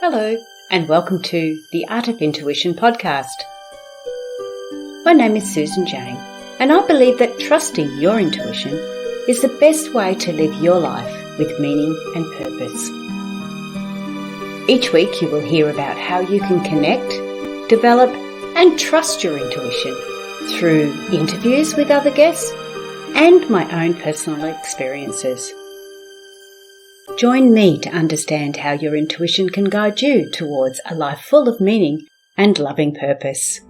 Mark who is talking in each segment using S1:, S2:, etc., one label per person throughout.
S1: Hello, and welcome to the Art of Intuition podcast. My name is Susan Jane, and I believe that trusting your intuition is the best way to live your life with meaning and purpose. Each week you will hear about how you can connect, develop, and trust your intuition through interviews with other guests and my own personal experiences. Join me to understand how your intuition can guide you towards a life full of meaning and loving purpose.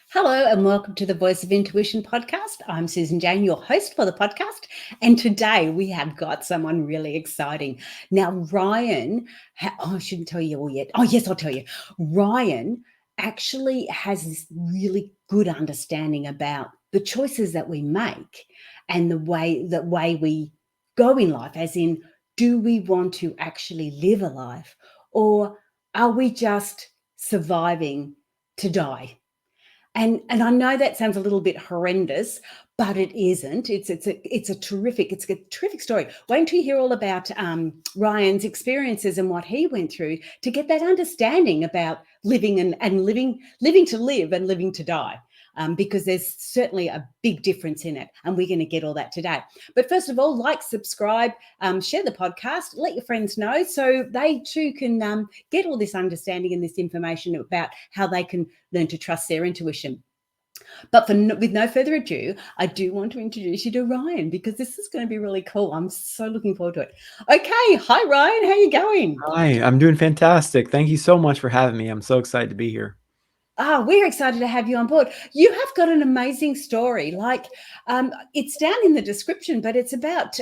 S1: Hello and welcome to the Voice of Intuition podcast. I'm Susan Jane, your host for the podcast, and today we have got someone really exciting. Now, Ryan, I shouldn't tell you all yet. Oh, yes, I'll tell you. Ryan actually has this really good understanding about the choices that we make and the way we go in life, as in, do we want to actually live a life, or are we just surviving to die? And I know that sounds a little bit horrendous, but it isn't. It's a terrific story. Wait until you hear all about Ryan's experiences and what he went through to get that understanding about living and living to live and living to die. Because there's certainly a big difference in it, and we're going to get all that today. But first of all, like, subscribe, share the podcast, let your friends know so they too can get all this understanding and this information about how they can learn to trust their intuition. But with no further ado, I do want to introduce you to Ryan, because this is going to be really cool. I'm so looking forward to it. Okay, hi Ryan, how are you going?
S2: Hi, I'm doing fantastic. Thank you so much for having me. I'm so excited to be here.
S1: We're excited to have you on board. You have got an amazing story. It's down in the description, but it's about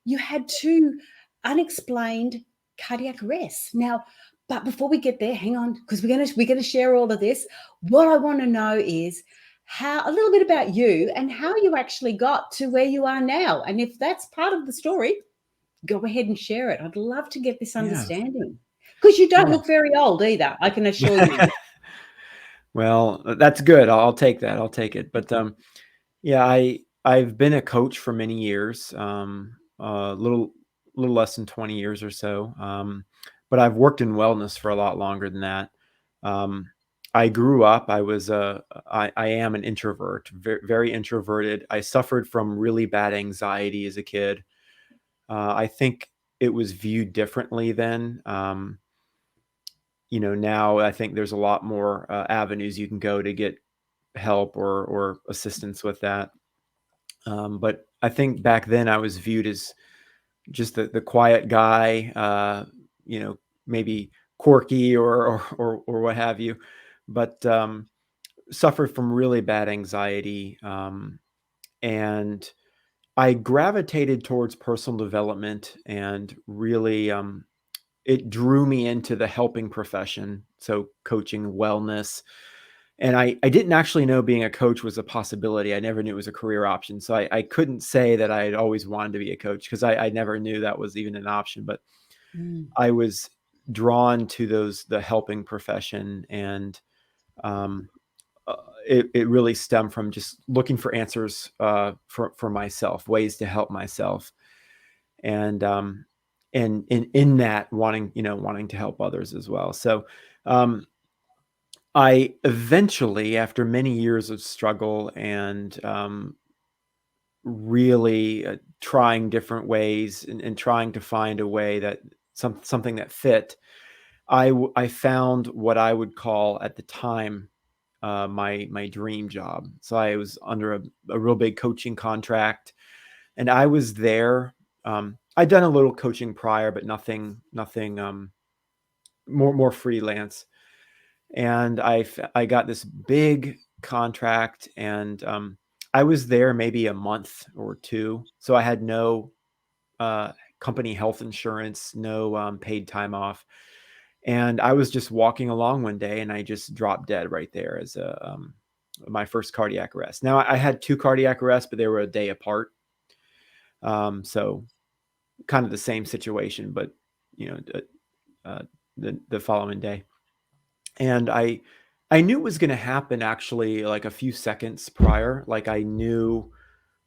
S1: you had two unexplained cardiac arrests. Now, but before we get there, hang on, because we're gonna share all of this. What I want to know is how a little bit about you and how you actually got to where you are now. And if that's part of the story, go ahead and share it. I'd love to get this
S2: Yes,
S1: understanding, because you don't
S2: yes.
S1: look very old either, I can assure you.
S2: Well, that's good. I'll take that. I'll take it. But yeah, I've been a coach for many years, a little less than 20 years or so. But I've worked in wellness for a lot longer than that. Um, I grew up. I am an introvert, very, very introverted. I suffered from really bad anxiety as a kid. I think it was viewed differently then. Now I think there's a lot more avenues you can go to get help or assistance with that. But I think back then I was viewed as just the quiet guy, maybe quirky or what have you, but suffered from really bad anxiety. And I gravitated towards personal development and really it drew me into the helping profession, so coaching, wellness. And I didn't actually know being a coach was a possibility. I never knew it was a career option. So I couldn't say that I had always wanted to be a coach because I never knew that was even an option. But
S1: Mm.
S2: I was drawn to the helping profession. And um, uh, it really stemmed from just looking for answers for myself, ways to help myself. And in that wanting to help others as well. So I eventually, after many years of struggle and really trying different ways and trying to find a way that something that fit, I found what I would call at the time my dream job. So I was under a real big coaching contract, and I was there. I'd done a little coaching prior, but nothing more freelance. And I got this big contract, and I was there maybe a month or two. So I had no company health insurance, no paid time off. And I was just walking along one day, and I just dropped dead right there as my first cardiac arrest. Now I had two cardiac arrests, but they were a day apart. So kind of the same situation, but you know, uh, the following day. And I knew it was going to happen actually like a few seconds prior. Like I knew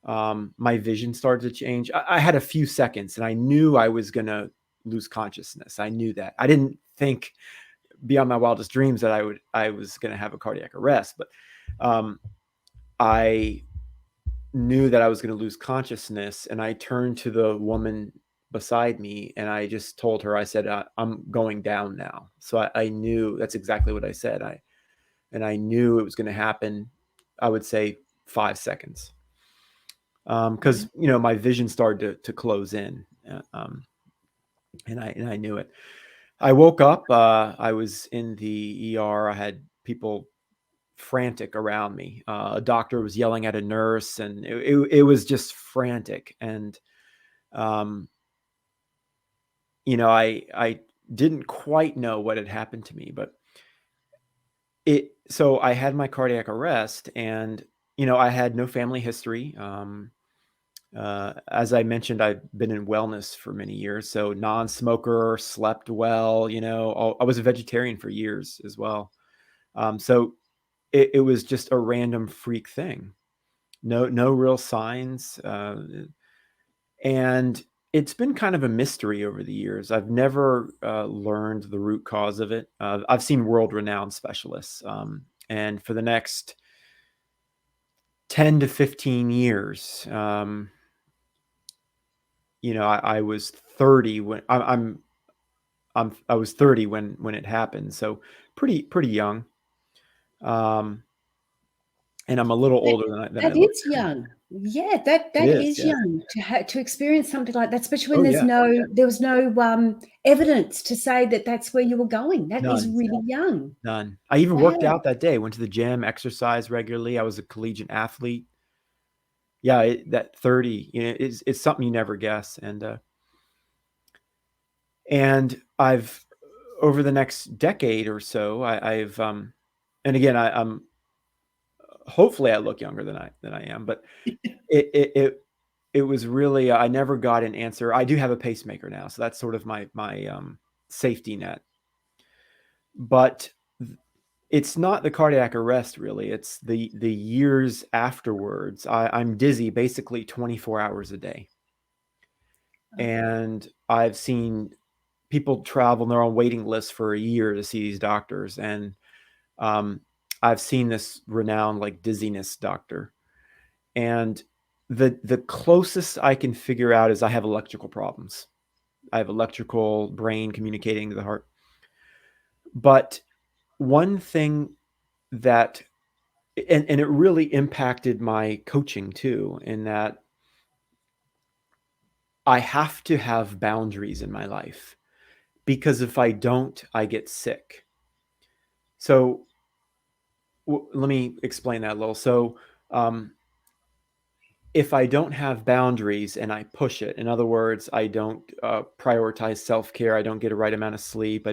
S2: my vision started to change. I had a few seconds and I knew I was going to lose consciousness. I knew that. I didn't think beyond my wildest dreams that I was going to have a cardiac arrest, but I knew that I was going to lose consciousness. And I turned to the woman beside me and I just told her, I said, I'm going down now. So I knew that's exactly what I said. I knew it was going to happen. I would say 5 seconds. Because my vision started to close in, and I knew it. I woke up. I was in the ER. I had people frantic around me. A doctor was yelling at a nurse, and it was just frantic. And um, I didn't quite know what had happened to me, but so I had my cardiac arrest, and I had no family history. As I mentioned, I've been in wellness for many years, so non-smoker, slept well. I was a vegetarian for years as well. So it was just a random freak thing. No real signs, and it's been kind of a mystery over the years. I've never learned the root cause of it. I've seen world-renowned specialists, and for the next 10 to 15 years. I was 30 when I was 30 when it happened, so pretty young. Um, and I'm a little
S1: That
S2: older than I
S1: that
S2: look.
S1: is young. Yeah, that
S2: It
S1: that
S2: is,
S1: is
S2: yeah.
S1: young to experience something like that, especially when
S2: Oh yeah,
S1: there was no, evidence to say that that's where you were going. That is
S2: none,
S1: really young.
S2: none. I even worked
S1: Wow.
S2: out that day. Went to the gym, exercised regularly. I was a collegiate athlete. Yeah, that 30, it's something you never guess. And I've over the next decade or so, I've and again, I'm hopefully I look younger than I am, but it it it it was really I never got an answer. I do have a pacemaker now, so that's sort of my safety net. But it's not the cardiac arrest really. It's the years afterwards. I'm dizzy basically 24 hours a day. And I've seen people travel and they're on waiting lists for a year to see these doctors. And um, I've seen this renowned like dizziness doctor. And the closest I can figure out is I have electrical problems. I have electrical brain communicating to the heart. But one thing that and it really impacted my coaching too, in that I have to have boundaries in my life because if I don't, I get sick. So let me explain that a little. So um, if I don't have boundaries and I push it, in other words, I don't prioritize self care, I don't get a right amount of sleep,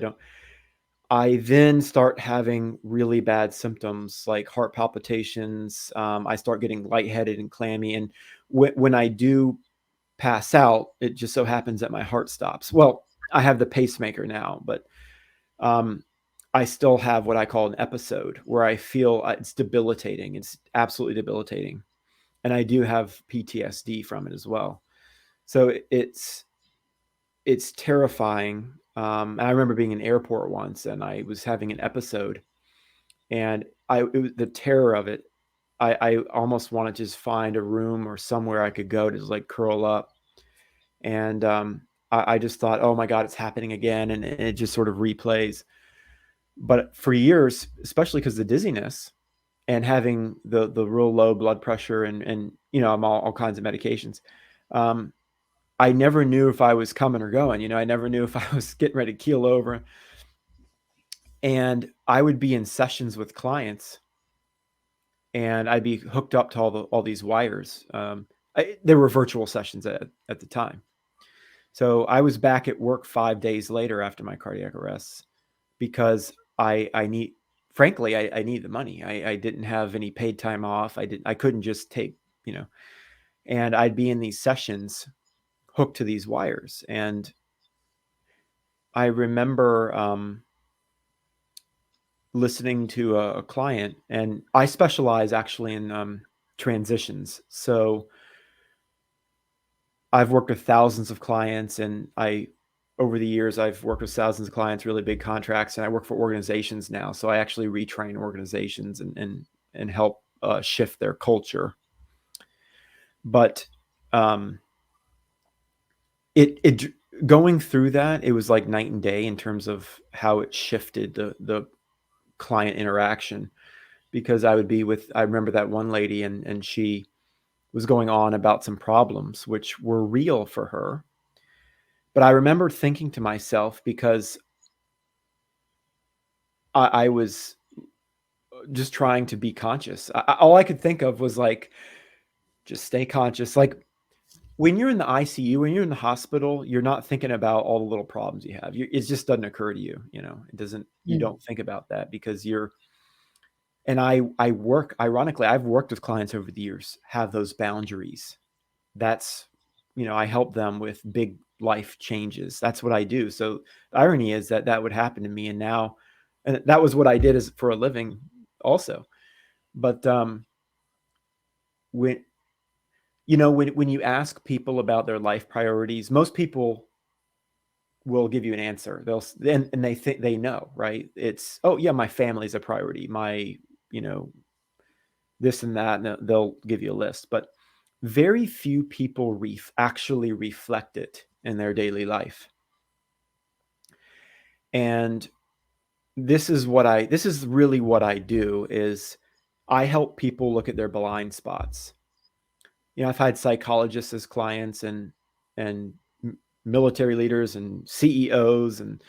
S2: I then start having really bad symptoms like heart palpitations. I start getting lightheaded and clammy. And when I do pass out, it just so happens that my heart stops. Well, I have the pacemaker now, but um, I still have what I call an episode where I feel it's debilitating. It's absolutely debilitating. And I do have PTSD from it as well. So it's terrifying. And I remember being in an airport once and I was having an episode and it was the terror of it. I almost wanted to just find a room or somewhere I could go to just like curl up. And I just thought, oh my God, it's happening again. And it just sort of replays. But for years, especially because of the dizziness and having the real low blood pressure and I'm all kinds of medications, um, I never knew if I was coming or going. I never knew if I was getting ready to keel over. And I would be in sessions with clients and I'd be hooked up to all these wires. There were virtual sessions at the time. So I was back at work 5 days later after my cardiac arrest because I need, frankly, I need the money. I didn't have any paid time off. I couldn't just take, and I'd be in these sessions hooked to these wires. And I remember listening to a client, and I specialize actually in transitions. So I've worked with thousands of clients, and over the years, I've worked with thousands of clients, really big contracts, and I work for organizations now. So I actually retrain organizations and help shift their culture. But um, it going through that, it was like night and day in terms of how it shifted the client interaction. Because I remember that one lady, and she was going on about some problems which were real for her. But I remember thinking to myself, because I was just trying to be conscious. All I could think of was like, just stay conscious. Like when you're in the ICU, when you're in the hospital, you're not thinking about all the little problems you have. It just doesn't occur to you. It doesn't. You don't think about that because you're. And I work. Ironically, I've worked with clients over the years, have those boundaries. That's, I help them with big life changes. That's what I do. So the irony is that would happen to me, and that was what I did as for a living, also. But when when you ask people about their life priorities, most people will give you an answer. And they think they know, right? It's, oh yeah, my family's a priority. My, this and that, and they'll give you a list. But very few people actually reflect it in their daily life. And this is really what I do, is I help people look at their blind spots. I've had psychologists as clients, and military leaders and CEOs. And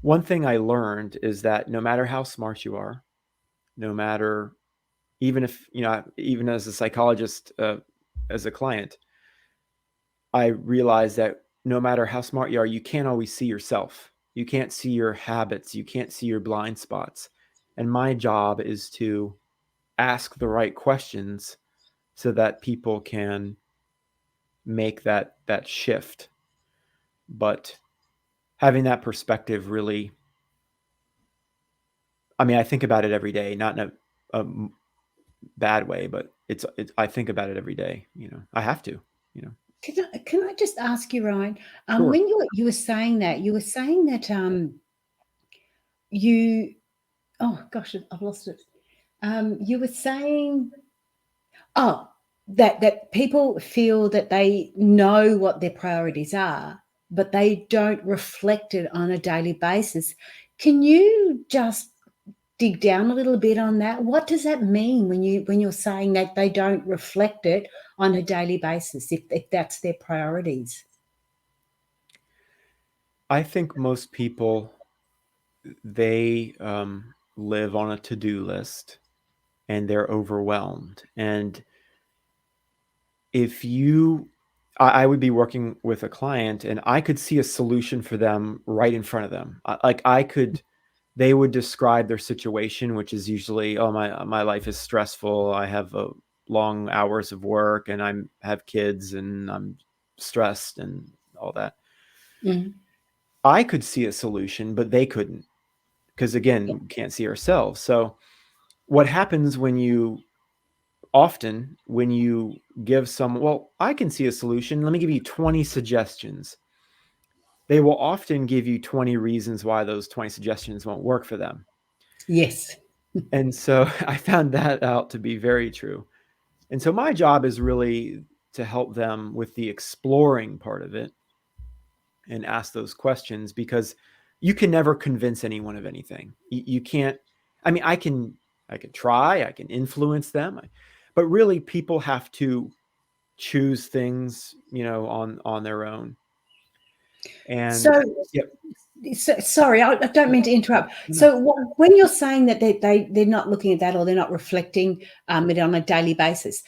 S2: one thing I learned is that no matter how smart you are, no matter, even if, even as a psychologist, as a client, I realized that no matter how smart you are, you can't always see yourself. You can't see your habits. You can't see your blind spots. And my job is to ask the right questions so that people can make that shift. But having that perspective really, I think about it every day, not in a bad way, but I think about it every day. I have to.
S1: Can I just ask you, Ryan?
S2: Sure.
S1: When you were saying that, you, oh gosh, I've lost it. You were saying, oh, that people feel that they know what their priorities are, but they don't reflect it on a daily basis. Can you just dig down a little bit on that? What does that mean when you're saying that they don't reflect it on a daily basis, if that's their priorities?
S2: I think most people, they live on a to-do list, and they're overwhelmed. And if I would be working with a client, and I could see a solution for them right in front of them. They would describe their situation, which is usually, oh, my life is stressful. I have long hours of work, and I have kids, and I'm stressed and all that.
S1: Mm.
S2: I could see a solution, but they couldn't, because again,
S1: Yeah.
S2: we can't see ourselves. So what happens when you give someone, well, I can see a solution, let me give you 20 suggestions. They will often give you 20 reasons why those 20 suggestions won't work for them.
S1: Yes.
S2: And so I found that out to be very true. And so my job is really to help them with the exploring part of it and ask those questions, because you can never convince anyone of anything. You can't. I can try, I can influence them, but really people have to choose things, on their own. And
S1: So,
S2: yep.
S1: sorry, I don't mean to interrupt.
S2: No.
S1: So when you're saying that they're not looking at that, or they're not reflecting it on a daily basis,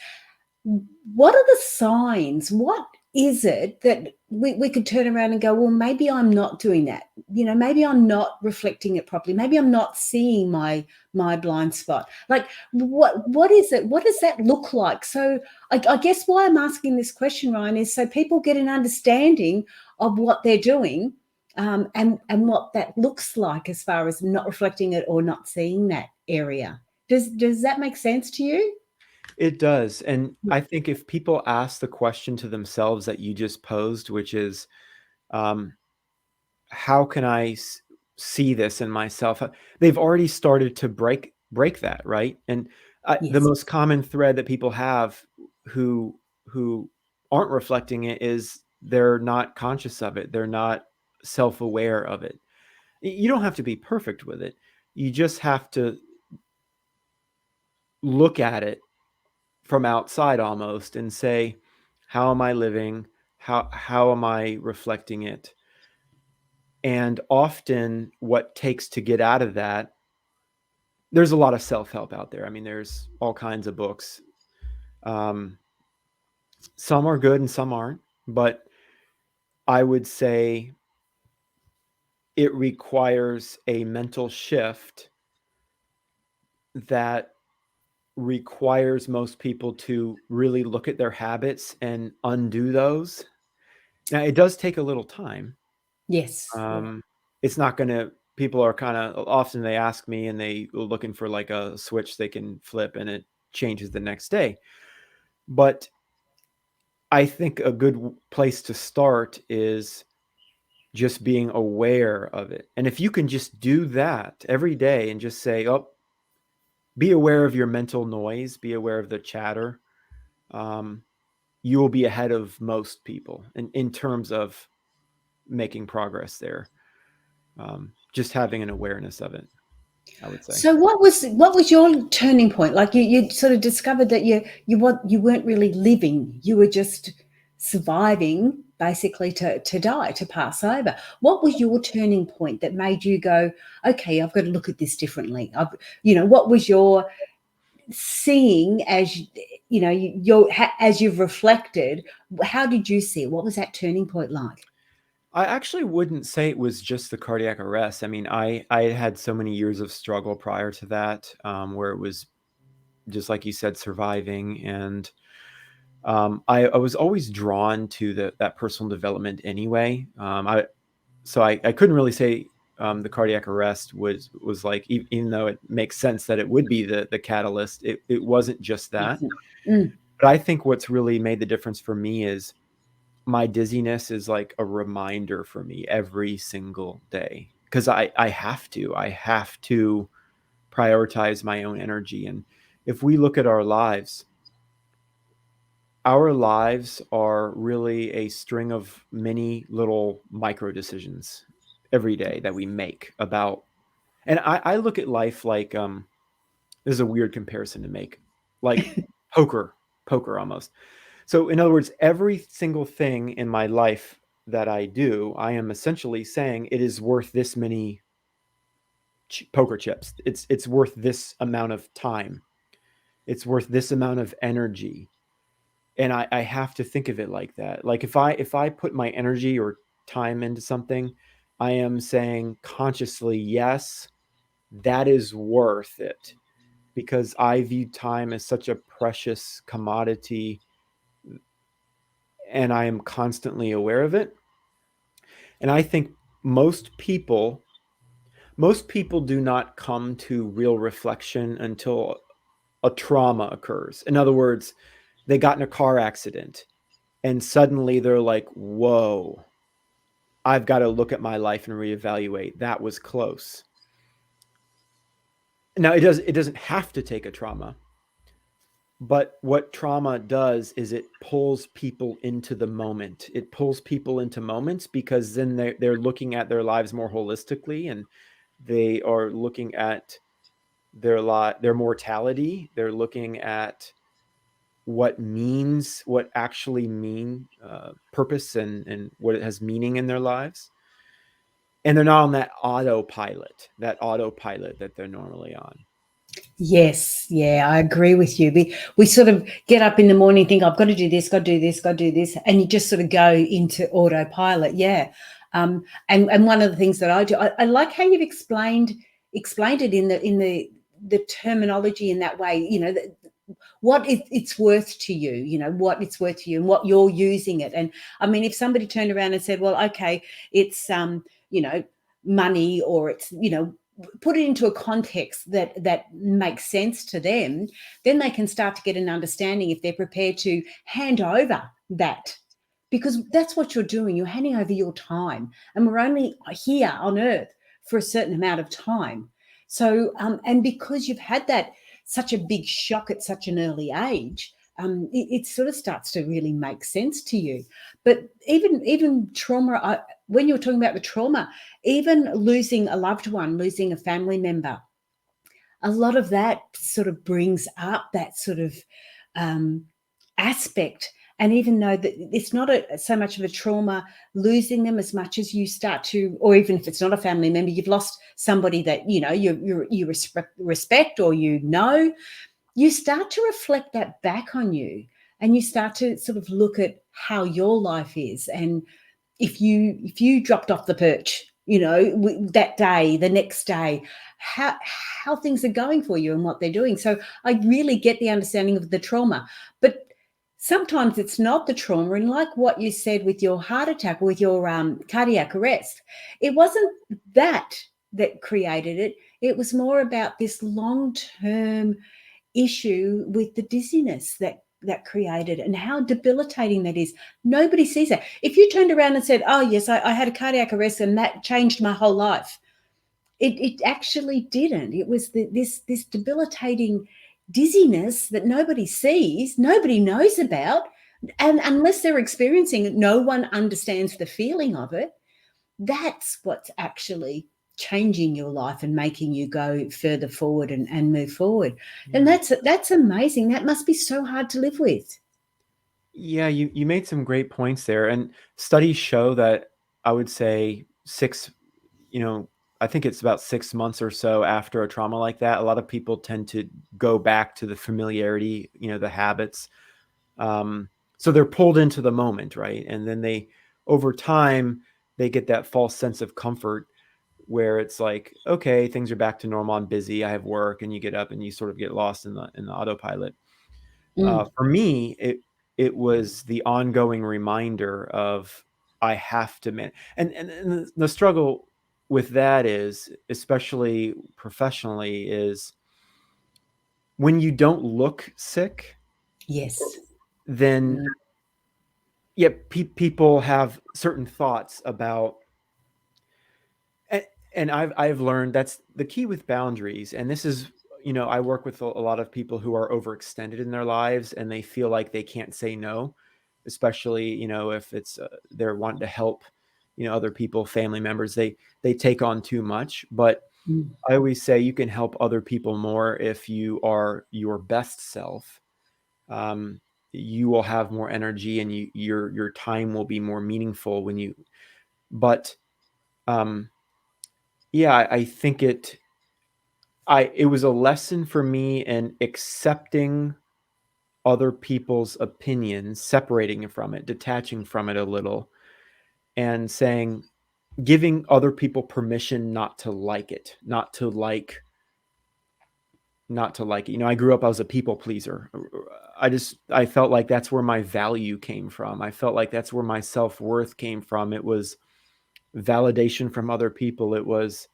S1: what are the signs? What is it that we could turn around and go, well, maybe I'm not doing that. Maybe I'm not reflecting it properly. Maybe I'm not seeing my blind spot. Like, what is it? What does that look like? So I guess why I'm asking this question, Ryan, is so people get an understanding of what they're doing, and what that looks like as far as not reflecting it or not seeing that area. Does that make sense to you?
S2: It does. And I think if people ask the question to themselves that you just posed, which is, um, how can I see this in myself? They've already started to break that, right? And the
S1: Yes.
S2: most common thread that people have who who aren't reflecting it is they're not conscious of it. They're not self-aware of it. You don't have to be perfect with it. You just have to look at it from outside almost and say, how am I living? How am I reflecting it? And often what takes to get out of that, there's a lot of self-help out there. I mean, there's all kinds of books. Um, some are good and some aren't, but I would say it requires a mental shift that requires most people to really look at their habits and undo those. Now, it does take a little time.
S1: Yes. Yeah.
S2: It's not gonna people are kinda often they ask me and they are looking for like a switch they can flip and it changes the next day. But I think a good place to start is just being aware of it. And if you can just do that every day and just say, "Oh, be aware of your mental noise, be aware of the chatter," um, you will be ahead of most people in terms of making progress there. Just having an awareness of it, I would say.
S1: So what was your turning point? Like you sort of discovered that you weren't really living. You were just surviving basically to die, to pass over. What was your turning point that made you go, okay, I've got to look at this differently? What was your seeing as as you've reflected? How did you see it? What was that turning point like?
S2: I actually wouldn't say it was just the cardiac arrest. I mean, I had so many years of struggle prior to that, where it was just like you said, surviving, and I was always drawn to that personal development anyway. I couldn't really say the cardiac arrest was like even though it makes sense that it would be the catalyst. It wasn't just that,
S1: It's not. Mm.
S2: but I think what's really made the difference for me is my dizziness is like a reminder for me every single day because I have to prioritize my own energy. And if we look at our lives are really a string of many little micro decisions every day that we make about, and I look at life like, this is a weird comparison to make, like poker almost. So, in other words, every single thing in my life that I do, I am essentially saying it is worth this many poker chips. It's worth this amount of time. It's worth this amount of energy, and I have to think of it like that. Like if I put my energy or time into something, I am saying consciously, yes, that is worth it, because I view time as such a precious commodity, and I am constantly aware of it. And I think most people most people do not come to real reflection until a trauma occurs. In other words, they got in a car accident and suddenly they're like, "Whoa, I've got to look at my life and reevaluate. That was close." Now it doesn't have to take a trauma, but what trauma does is it pulls people into the moment. It pulls people into moments because then they're looking at their lives more holistically, and they are looking at their mortality. They're looking at what actually mean purpose and what it has meaning in their lives, and they're not on that autopilot that they're normally on.
S1: Yes, yeah, I agree with you. We sort of get up in the morning, think I've got to do this, got to do this, got to do this, and you just sort of go into autopilot. Yeah, and one of the things that I do, I like how you've explained it in the terminology in that way. What it's worth to you, what it's worth to you, and what you're using it. And I mean, if somebody turned around and said, well, okay, it's money, or it's, put it into a context that makes sense to them, then they can start to get an understanding if they're prepared to hand over that, because that's what you're doing. You're handing over your time, and we're only here on earth for a certain amount of time. So, and because you've had that such a big shock at such an early age, it sort of starts to really make sense to you. But even trauma, when you're talking about the trauma, even losing a loved one, losing a family member, a lot of that sort of brings up that sort of aspect. And even though that it's not so much of a trauma losing them, as much as you start to, or even if it's not a family member, you've lost somebody that you respect, or you start to reflect that back on you, and you start to sort of look at how your life is, and if you dropped off the perch, that day, the next day, how things are going for you and what they're doing. So I really get the understanding of the trauma, but sometimes it's not the trauma. And like what you said with your heart attack, or with your cardiac arrest, it wasn't that created it. It was more about this long-term issue with the dizziness that created, and how debilitating that is. Nobody sees that. If you turned around and said, oh yes, I had a cardiac arrest and that changed my whole life, it actually didn't. It was this debilitating dizziness that nobody sees, nobody knows about, and unless they're experiencing it, no one understands the feeling of it. That's what's actually changing your life and making you go further forward and move forward.
S2: Yeah.
S1: And that's amazing. That must be so hard to live with.
S2: Yeah, you made some great points there. And studies show that, I would say, I think it's about 6 months or so after a trauma like that, a lot of people tend to go back to the familiarity, the habits. So they're pulled into the moment, right? And then over time, they get that false sense of comfort where it's like, okay, things are back to normal. I'm busy. I have work, and you get up and you sort of get lost in the autopilot. For me, it was the ongoing reminder of, I have to and the struggle with that is, especially professionally, is when you don't look sick,
S1: Yes.
S2: then people have certain thoughts about, and I've learned that's the key with boundaries. And this is, I work with a lot of people who are overextended in their lives, and they feel like they can't say no, especially, if it's they're wanting to help, other people, family members, they take on too much. But I always say you can help other people more if you are your best self. You will have more energy, and your time will be more meaningful when you. But yeah, I think it was a lesson for me in accepting other people's opinions, separating from it, detaching from it a little, and giving other people permission not to like it, not to like it. I grew up, I was a people pleaser. I felt like that's where my value came from. I felt like that's where my self-worth came from. It was validation from other people. It was,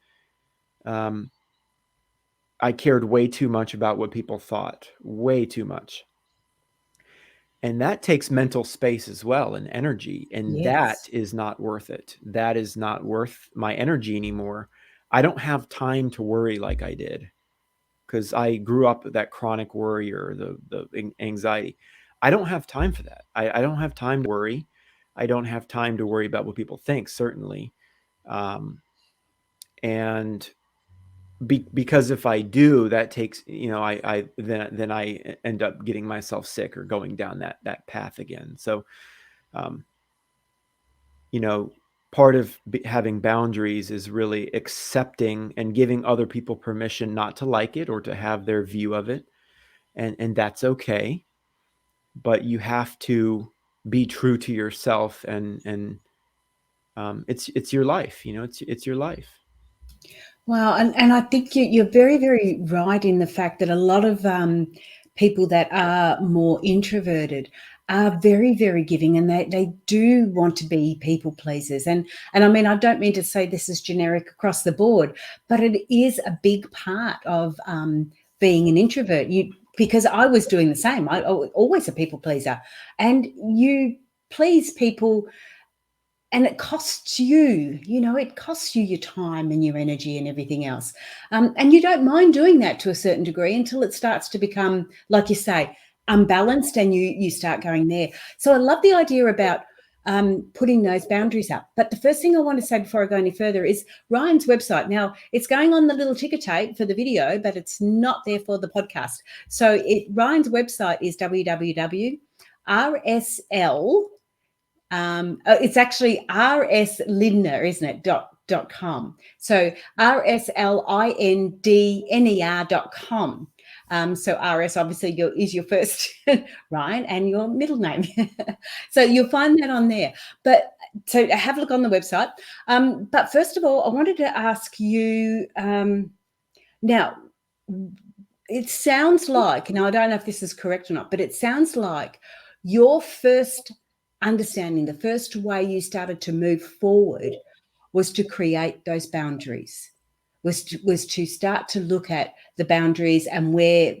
S2: I cared way too much about what people thought, way too much. And that takes mental space as well, and energy. And that
S1: Yes.
S2: is not worth it. That is not worth my energy anymore. I don't have time to worry like I did, because I grew up with that chronic worry, or the anxiety. I don't have time for that. I don't have time to worry. I don't have time to worry about what people think, certainly. And because if I do, that takes, then I end up getting myself sick, or going down that path again. So, um, part of having boundaries is really accepting and giving other people permission not to like it, or to have their view of it. And that's okay. But you have to be true to yourself, and it's your life, it's your life.
S1: Wow, and I think you're very, very right in the fact that a lot of people that are more introverted are very, very giving, and they do want to be people pleasers. And I mean, I don't mean to say this is generic across the board, but it is a big part of being an introvert. Because I was doing the same. I always a people pleaser, and you please people, and it costs you, it costs you your time and your energy and everything else. And you don't mind doing that to a certain degree until it starts to become, like you say, unbalanced, and you start going there. So I love the idea about putting those boundaries up. But the first thing I want to say before I go any further is Ryan's website. Now, it's going on the little ticker tape for the video, but it's not there for the podcast. So Ryan's website is www.rsl, it's actually Linder, isn't it? .com. So RSLINDNER.com. So RS obviously is your first Ryan and your middle name. So you'll find that on there. But so have a look on the website. But first of all, I wanted to ask you now. It sounds like, and I don't know if this is correct or not, but it sounds like your first understanding, the first way you started to move forward was to create those boundaries, was to start to look at the boundaries and where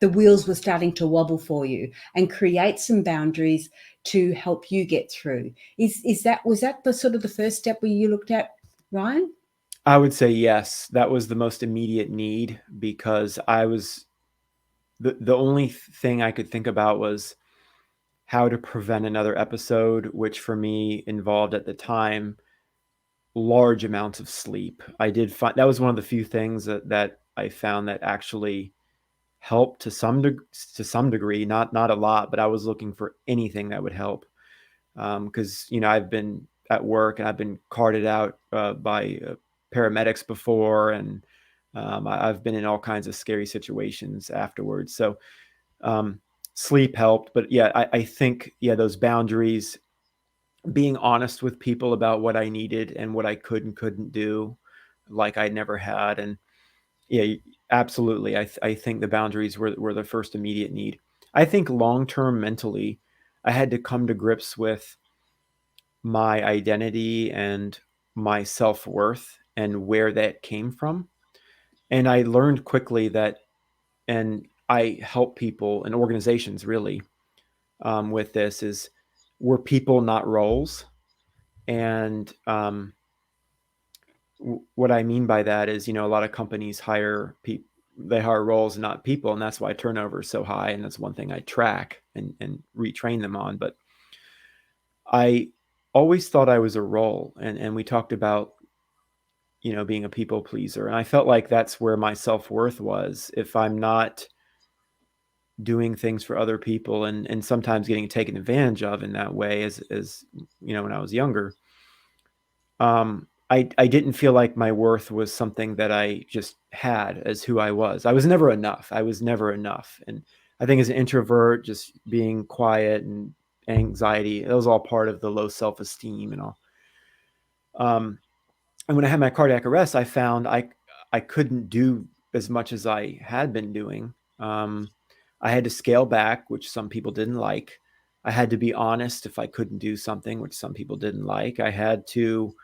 S1: the wheels were starting to wobble for you, and create some boundaries to help you get through. Was that the sort of the first step where you looked at, Ryan?
S2: I would say yes. That was the most immediate need, because I was the only thing I could think about was how to prevent another episode, which for me involved at the time large amounts of sleep. I did find that was one of the few things that I found that actually helped to some degree, not a lot, but I was looking for anything that would help. Because I've been at work and I've been carted out by paramedics before, and I've been in all kinds of scary situations afterwards. So sleep helped, but yeah, I think those boundaries, being honest with people about what I needed and what I could and couldn't do, like I never had, and yeah, absolutely. I think the boundaries were the first immediate need. I think long term mentally, I had to come to grips with my identity and my self-worth and where that came from. And I learned quickly that, and I help people and organizations really with this, is we're people, not roles. And what I mean by that is, a lot of companies hire people, they hire roles and not people. And that's why turnover is so high. And that's one thing I track and retrain them on. But I always thought I was a role. And we talked about, being a people pleaser. And I felt like that's where my self-worth was. If I'm not doing things for other people, and sometimes getting taken advantage of in that way, as when I was younger, I didn't feel like my worth was something that I just had as who I was. I was never enough. I was never enough. And I think as an introvert, just being quiet and anxiety, it was all part of the low self-esteem and all. And when I had my cardiac arrest, I found I couldn't do as much as I had been doing. I had to scale back, which some people didn't like. I had to be honest if I couldn't do something, which some people didn't like. I had to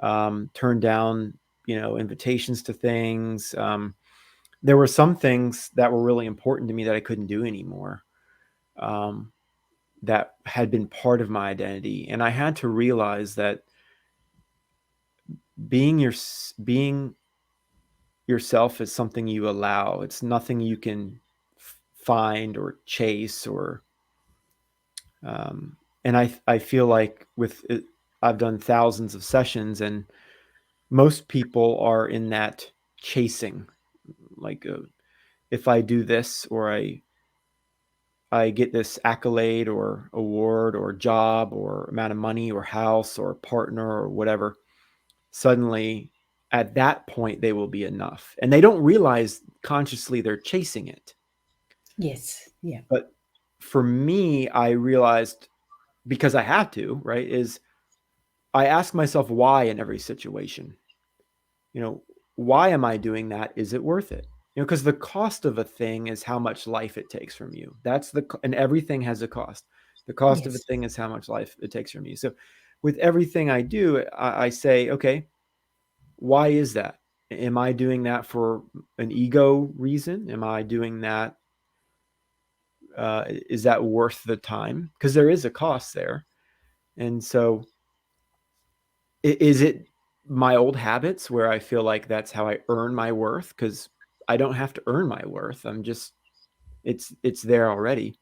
S2: turn down, invitations to things. There were some things that were really important to me that I couldn't do anymore, that had been part of my identity. And I had to realize that being yourself is something you allow. It's nothing you can find or chase or and I feel like with it, I've done thousands of sessions, and most people are in that chasing, like if I do this, or I get this accolade or award or job or amount of money or house or partner or whatever, suddenly at that point they will be enough, and they don't realize consciously they're chasing it.
S1: Yes. Yeah.
S2: But for me, I realized, because I have to, right, is I ask myself why in every situation. Why am I doing that? Is it worth it? Because the cost of a thing is how much life it takes from you. And everything has a cost. The cost of a
S1: Yes.
S2: thing is how much life it takes from you. So with everything I do, I say, okay, why is that? Am I doing that for an ego reason? Am I doing that? Is that worth the time? Because there is a cost there. And so is it my old habits where I feel like that's how I earn my worth? Because I don't have to earn my worth. I'm just, it's there already.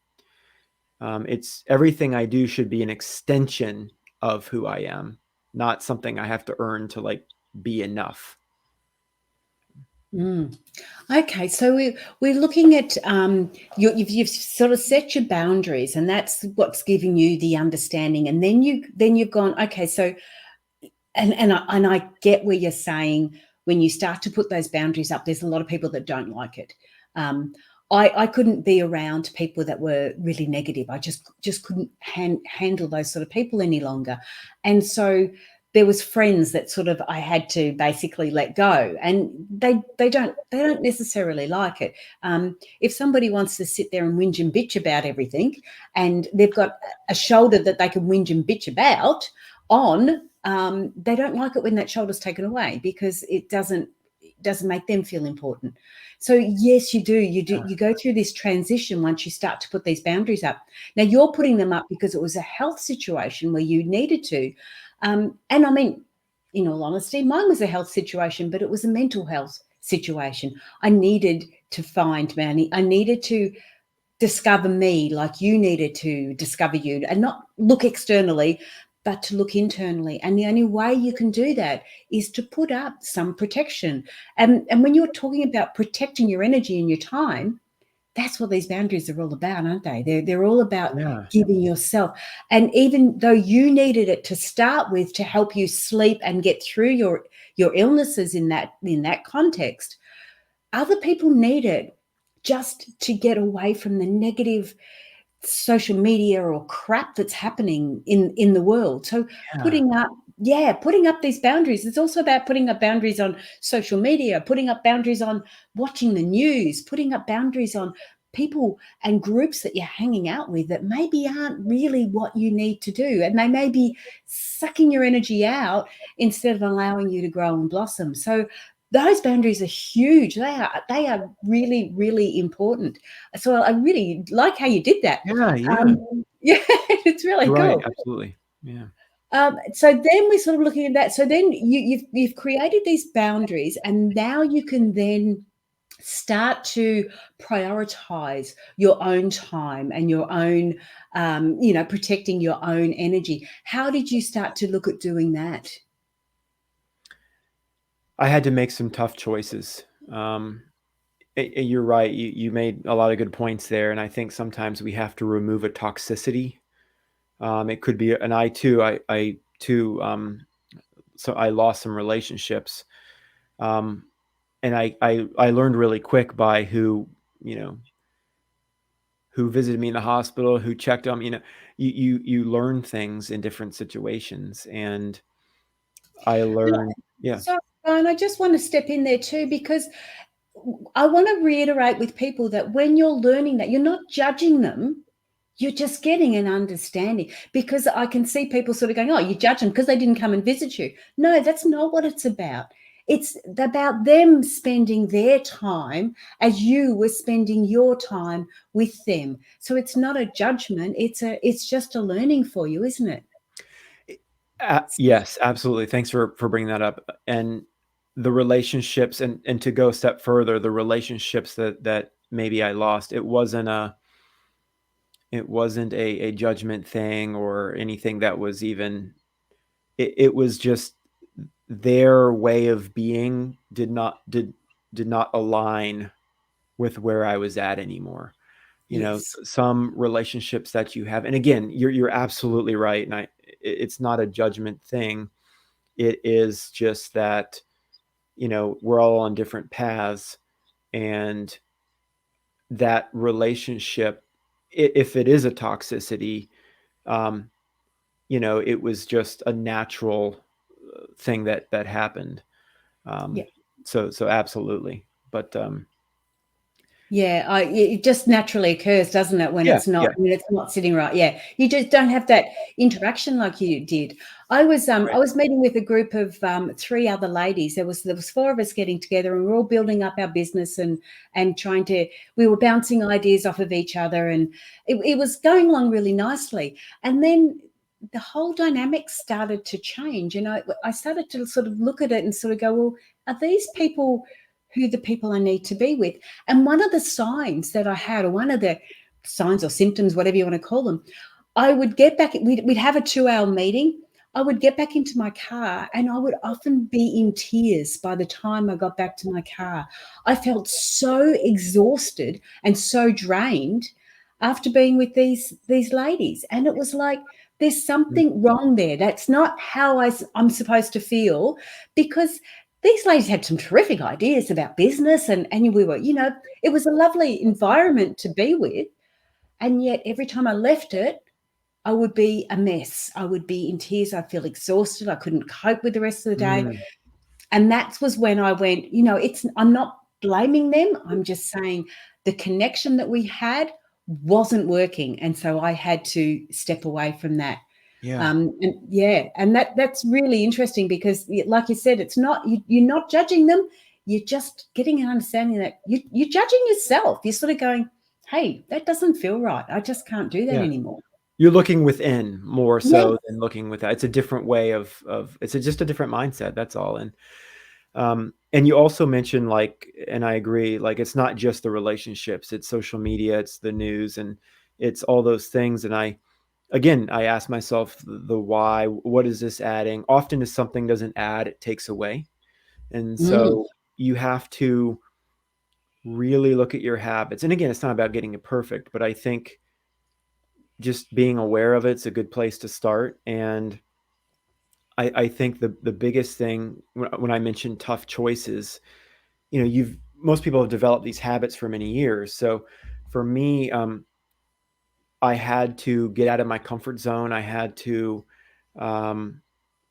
S2: It's everything I do should be an extension of who I am, not something I have to earn to like be enough.
S1: Mm. Okay, so we're looking at you've sort of set your boundaries, and that's what's giving you the understanding, and then you've gone, okay, so and I get where you're saying when you start to put those boundaries up, there's a lot of people that don't like it. Um, I couldn't be around people that were really negative. I just couldn't handle those sort of people any longer, and so there was friends that sort of I had to basically let go, and they don't necessarily like it. If somebody wants to sit there and whinge and bitch about everything, and they've got a shoulder that they can whinge and bitch about on, they don't like it when that shoulder's taken away because it doesn't make them feel important. So yes, you go through this transition once you start to put these boundaries up. Now you're putting them up because it was a health situation where you needed to, and I mean, in all honesty, mine was a health situation, but it was a mental health situation. I needed to find Manny. I needed to discover me like you needed to discover you, and not look externally but to look internally. And the only way you can do that is to put up some protection. And when you're talking about protecting your energy and your time, that's what these boundaries are all about, aren't they? They're all about
S2: Yeah.
S1: giving yourself. And even though you needed it to start with to help you sleep and get through your illnesses in that context, other people need it just to get away from the negative social media or crap that's happening in the world. So
S2: Yeah.
S1: putting up these boundaries. It's also about putting up boundaries on social media, putting up boundaries on watching the news, putting up boundaries on people and groups that you're hanging out with that maybe aren't really what you need to do, and they may be sucking your energy out instead of allowing you to grow and blossom. So those boundaries are huge. They are really, really important. So I really like how you did that.
S2: Yeah. Yeah.
S1: Yeah, it's really
S2: You're right.
S1: cool.
S2: Absolutely. Yeah.
S1: So then we're sort of looking at that. So then you've created these boundaries, and now you can then start to prioritize your own time and your own, protecting your own energy. How did you start to look at doing that?
S2: I had to make some tough choices. You're right. You made a lot of good points there. And I think sometimes we have to remove a toxicity. It could be, and I too, so I lost some relationships. Um, and I learned really quick by you know, who visited me in the hospital, who checked on me. You learn things in different situations. And I learned, yeah,
S1: So, Brian, I just want to step in there too, because I want to reiterate with people that when you're learning that, you're not judging them. You're just getting an understanding, because I can see people sort of going, oh, you judge them because they didn't come and visit you. No, that's not what it's about. It's about them spending their time as you were spending your time with them. So it's not a judgment. It's just a learning for you, isn't it?
S2: yes, absolutely. Thanks for bringing that up. And the relationships, and to go a step further, the relationships that maybe I lost, it wasn't a judgment thing or anything that was even, it was just their way of being did not align with where I was at anymore.
S1: Yes.
S2: Some relationships that you have, and again, you're absolutely right. And it's not a judgment thing. It is just that, we're all on different paths, and that relationship, if it is a toxicity, um, it was just a natural thing that happened. Um,
S1: Yeah.
S2: so absolutely. But
S1: Yeah, it just naturally occurs, doesn't it, when
S2: Yeah,
S1: it's not
S2: yeah,
S1: when it's not sitting right. Yeah, you just don't have that interaction like you did. I
S2: right.
S1: was meeting with a group of 3 other ladies. There was 4 of us getting together, and we're all building up our business and trying to. We were bouncing ideas off of each other, and it was going along really nicely. And then the whole dynamic started to change, and I started to sort of look at it and sort of go, well, are these people who the people I need to be with? And one of the signs that I had, or one of the signs or symptoms, whatever you want to call them, I would get back, we'd have a 2-hour meeting. I would get back into my car and I would often be in tears by the time I got back to my car. I felt so exhausted and so drained after being with these ladies. And it was like, there's
S2: Mm.
S1: something wrong there. That's not how I'm supposed to feel, because these ladies had some terrific ideas about business, and we were, it was a lovely environment to be with. And yet every time I left it, I would be a mess. I would be in tears. I'd feel exhausted. I couldn't cope with the rest of the day.
S2: Mm.
S1: And that was when I went, I'm not blaming them. I'm just saying the connection that we had wasn't working. And so I had to step away from that.
S2: Yeah.
S1: And that's really interesting, because, like you said, it's not you're not judging them. You're just getting an understanding that you're judging yourself. You're sort of going, hey, that doesn't feel right. I just can't do that
S2: Yeah.
S1: anymore.
S2: You're looking within more
S1: Yeah.
S2: so than looking without. It's a different way of it's just a different mindset. That's all. And you also mentioned, like, and I agree, like, it's not just the relationships, it's social media, it's the news, and it's all those things. And I ask myself the why. What is this adding? Often, if something doesn't add, it takes away. And
S1: Mm,
S2: so you have to really look at your habits. And again, it's not about getting it perfect, but I think just being aware of it's a good place to start. And I think the biggest thing, when I mentioned tough choices, most people have developed these habits for many years. So for me, I had to get out of my comfort zone. I had to, um,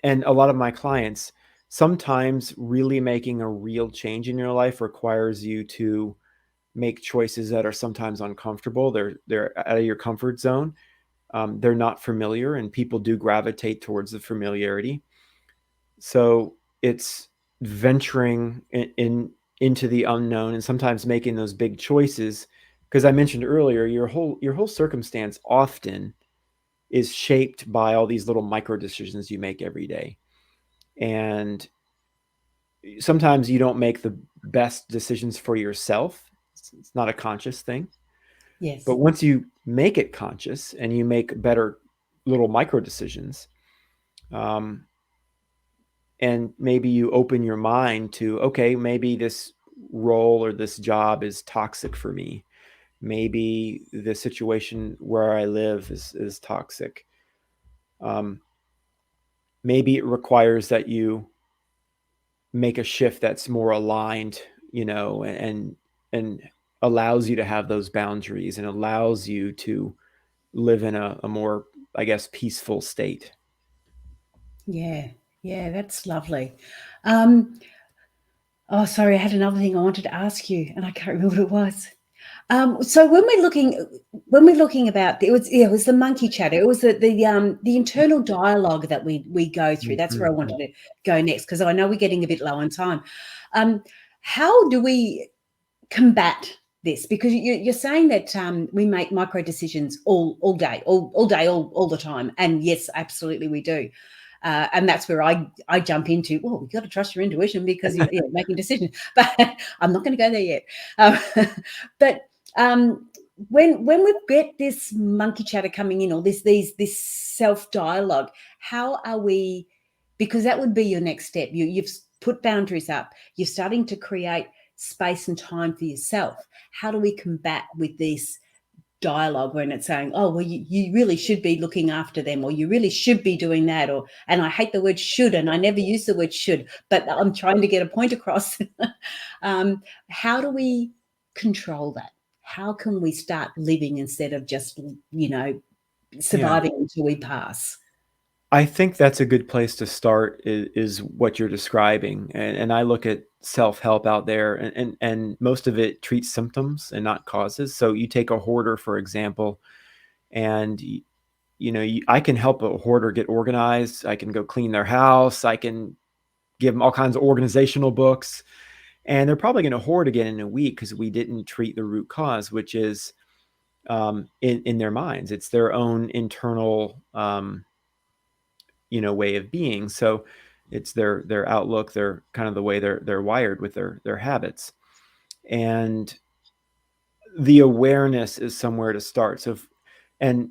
S2: and a lot of my clients, sometimes really making a real change in your life requires you to make choices that are sometimes uncomfortable. They're out of your comfort zone. They're not familiar, and people do gravitate towards the familiarity. So it's venturing into the unknown, and sometimes making those big choices. Because I mentioned earlier, your whole circumstance often is shaped by all these little micro decisions you make every day. And sometimes you don't make the best decisions for yourself. It's not a conscious thing. But
S1: yes.
S2: once you make it conscious and you make better little micro decisions, um, and maybe you open your mind to, okay, maybe this role or this job is toxic for me. Maybe the situation where I live is toxic. Um, Maybe it requires that you make a shift that's more aligned, and allows you to have those boundaries and allows you to live in a more, I guess, peaceful state.
S1: Yeah. Yeah, that's lovely. Um, oh, sorry, I had another thing I wanted to ask you, and I can't remember what it was. So when we're looking about, it was the monkey chatter. It was the internal dialogue that we go through. That's where I
S2: Mhm.
S1: wanted to go next, because I know we're getting a bit low on time. How do we combat this? Because you're saying that we make micro decisions all day, all day, all the time, and yes, absolutely we do. And that's where I jump into, well, you've got to trust your intuition, because you're making decisions. But I'm not going to go there yet. Um, but when we get this monkey chatter coming in, or this self dialogue, how are we? Because that would be your next step. You've put boundaries up. You're starting to create space and time for yourself. How do we combat with this dialogue when it's saying, oh, well, you really should be looking after them, or you really should be doing that, or, and I hate the word should, and I never use the word should, but I'm trying to get a point across. How do we control that? How can we start living instead of just,
S2: Yeah.
S1: surviving until we pass?
S2: I think that's a good place to start, is what you're describing. And I look at self-help out there, and most of it treats symptoms and not causes. So you take a hoarder, for example, and I can help a hoarder get organized. I can go clean their house. I can give them all kinds of organizational books, and they're probably going to hoard again in a week because we didn't treat the root cause, which is in their minds. It's their own internal way of being. So it's their outlook, their kind of the way they're wired with their habits. And the awareness is somewhere to start. So and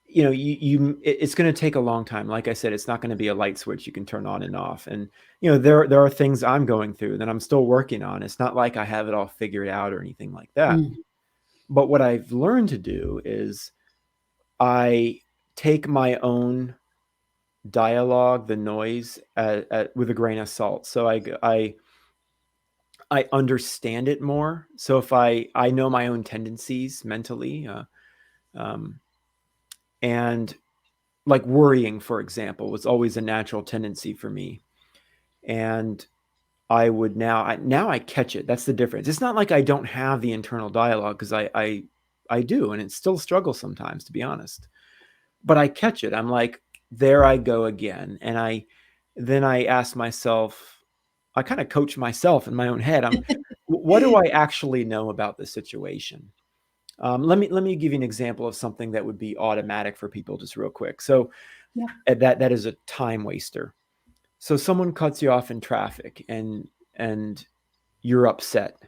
S2: it's going to take a long time. Like I said, it's not going to be a light switch you can turn on and off. And there are things I'm going through that I'm still working on. It's not like I have it all figured out or anything like that. But what I've learned to do is I take my own dialogue, the noise, with a grain of salt. So I understand it more. So if I know my own tendencies mentally, and like worrying, for example, was always a natural tendency for me. And I would now I catch it. That's the difference. It's not like I don't have the internal dialogue, because I do, and it still struggles sometimes, to be honest. But I catch it. I'm like, there I go again. And then I ask myself, I kind of coach myself in my own head. What do I actually know about the situation? Let me give you an example of something that would be automatic for people, just real quick. So that is a time waster. So someone cuts you off in traffic, and you're upset,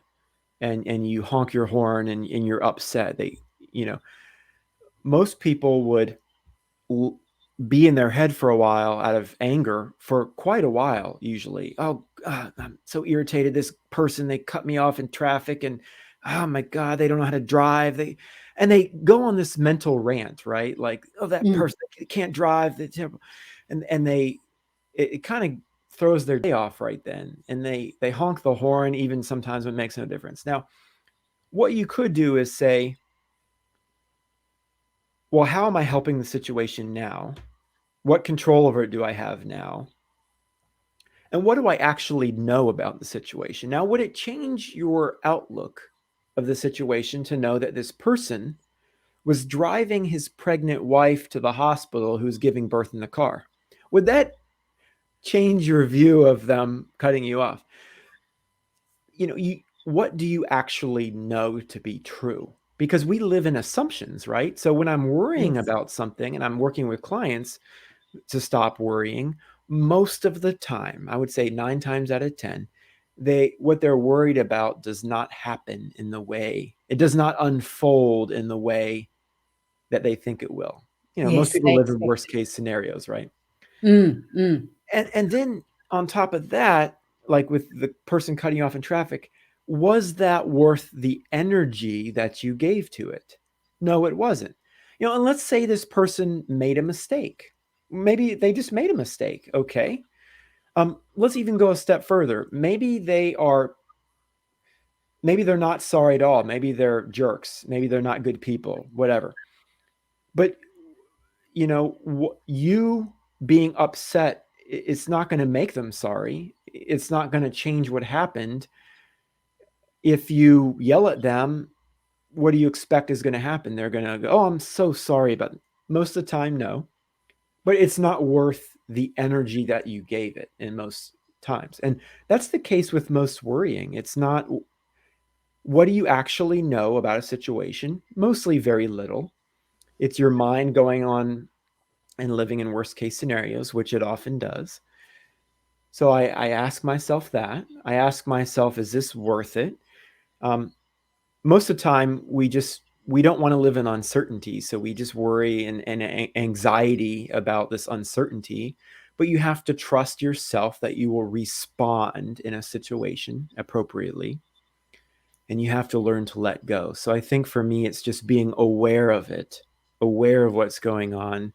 S2: and you honk your horn, and you're upset. Most people would be in their head for a while out of anger for quite a while, usually. Oh, God, I'm so irritated. This person, they cut me off in traffic, and oh my God, they don't know how to drive. They go on this mental rant, right? Like, oh, that person can't drive. It kind of throws their day off right then. And they honk the horn, even sometimes when it makes no difference. Now, what you could do is say, well, how am I helping the situation now? What control over it do I have now? And what do I actually know about the situation? Now, would it change your outlook of the situation to know that this person was driving his pregnant wife to the hospital who's giving birth in the car? Would that change your view of them cutting you off? What do you actually know to be true? Because we live in assumptions, right? So when I'm worrying about something, and I'm working with clients to stop worrying, most of the time, I would say 9 times out of 10, what they're worried about does not happen in the way, it does not unfold in the way that they think it will. Most
S1: Yes,
S2: people
S1: they
S2: live in
S1: expect
S2: worst case scenarios, right?
S1: it.
S2: And then on top of that, like with the person cutting you off in traffic, was that worth the energy that you gave to it? No, it wasn't. And let's say this person made a mistake. Maybe they just made a mistake. Okay. Let's even go a step further. Maybe they're not sorry at all. Maybe they're jerks. Maybe they're not good people, whatever. But you being upset, it's not going to make them sorry. It's not going to change what happened. If you yell at them, what do you expect is going to happen? They're going to go, oh, I'm so sorry about it. Most of the time, no. But it's not worth the energy that you gave it in most times. And that's the case with most worrying. It's not, what do you actually know about a situation? Mostly very little. It's your mind going on and living in worst case scenarios, which it often does. So I ask myself that. I ask myself, is this worth it? Most of the time, we don't want to live in uncertainty. So we just worry and anxiety about this uncertainty. But you have to trust yourself that you will respond in a situation appropriately. And you have to learn to let go. So I think for me, it's just being aware of it, aware of what's going on,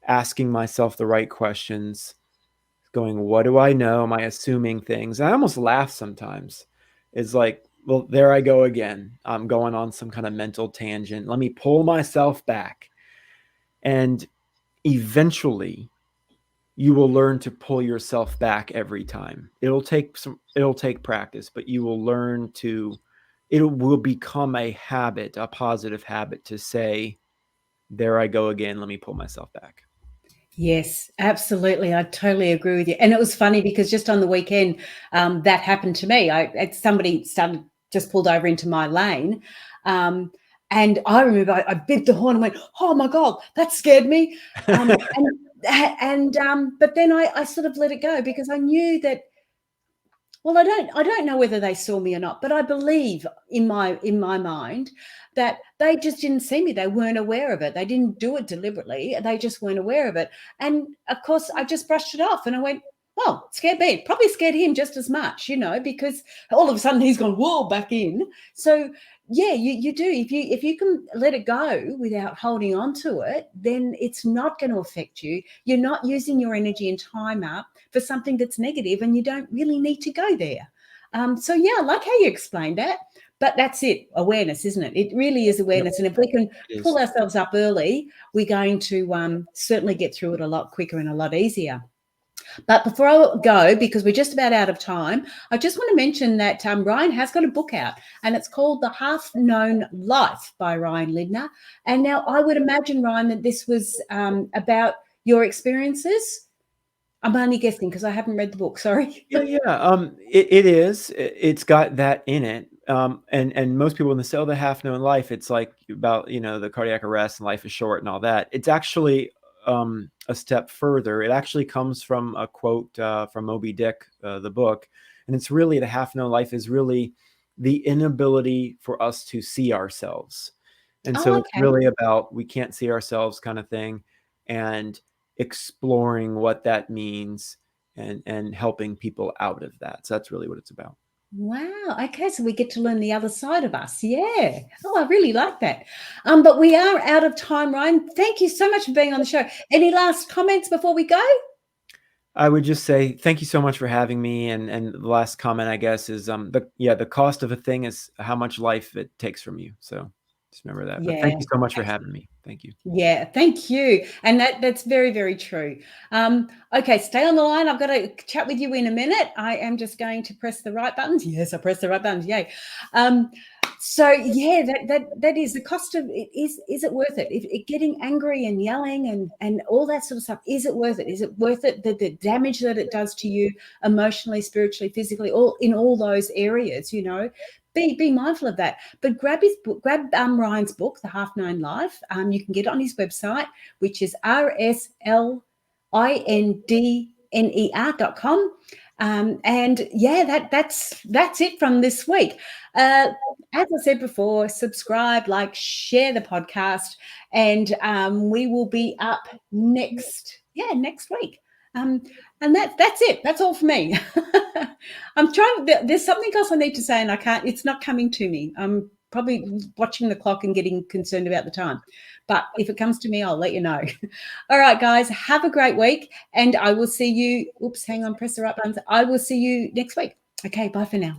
S2: asking myself the right questions, going, what do I know? Am I assuming things? I almost laugh sometimes. It's like, well, there I go again. I'm going on some kind of mental tangent. Let me pull myself back. And eventually you will learn to pull yourself back every time. It'll take practice, but you will learn to, it will become a habit, a positive habit to say, there I go again, let me pull myself back.
S1: Yes, absolutely. I totally agree with you. And it was funny because just on the weekend, that happened to me. Somebody just pulled over into my lane. And I remember I beeped the horn and went, "Oh my God, that scared me." But then I sort of let it go because I knew that, well, I don't know whether they saw me or not, but I believe in my mind that they just didn't see me. They weren't aware of it. They didn't do it deliberately. They just weren't aware of it. And of course, I just brushed it off and I went, well, it scared me. Probably scared him just as much, because all of a sudden he's gone, whoa, back in. So yeah, you do. If you can let it go without holding on to it, then it's not going to affect you. You're not using your energy and time up for something that's negative, and you don't really need to go there. So yeah, I like how you explained that. But that's it, awareness, isn't it? It really is awareness.
S2: Yep,
S1: and if we can pull
S2: is.
S1: ourselves up early, we're going to certainly get through it a lot quicker and a lot easier. But before I go, because we're just about out of time, I just want to mention that Ryan has got a book out, and it's called The Half Known Life by Ryan Linder. And now I would imagine, Ryan, that this was about your experiences. I'm only guessing because I haven't read the book. Sorry.
S2: Yeah. It is. It's got that in it. And most people, when they say the half known life, it's like about, the cardiac arrest and life is short and all that. It's actually a step further. It actually comes from a quote from Moby Dick, the book. And it's really, the half known life is really the inability for us to see ourselves. And so
S1: Oh,
S2: it's
S1: okay.
S2: really about, we can't see ourselves kind of thing, and exploring what that means and helping people out of that. So that's really what it's about.
S1: Wow. Okay, so we get to learn the other side of us. Yeah. Oh, I really like that. But we are out of time, Ryan. Thank you so much for being on the show. Any last comments before we go?
S2: I would just say thank you so much for having me. And the last comment, I guess, is the cost of a thing is how much life it takes from you. So just remember that. But
S1: Yeah.
S2: thank you so much for having me. Thank you.
S1: Yeah, thank you. And that's very, very true. Okay, stay on the line. I've got to chat with you in a minute. I am just going to press the right buttons. Yes, I pressed the right buttons. Yay. So yeah, that is the cost of it. Is it worth it? If getting angry and yelling and all that sort of stuff, is it worth it? Is it worth it? The damage that it does to you emotionally, spiritually, physically, all in all those areas, be mindful of that. But grab his book, grab Ryan's book, The Half Known Life. You can get it on his website, which is rslindner.com. And yeah, that's it from this week. As I said before, subscribe, like, share the podcast, and we will be up next week. And that's it. That's all for me. I'm trying. There's something else I need to say, and I can't. It's not coming to me. I'm probably watching the clock and getting concerned about the time. But if it comes to me, I'll let you know. All right, guys. Have a great week, and I will see you. Oops, hang on. Press the right buttons. I will see you next week. Okay. Bye for now.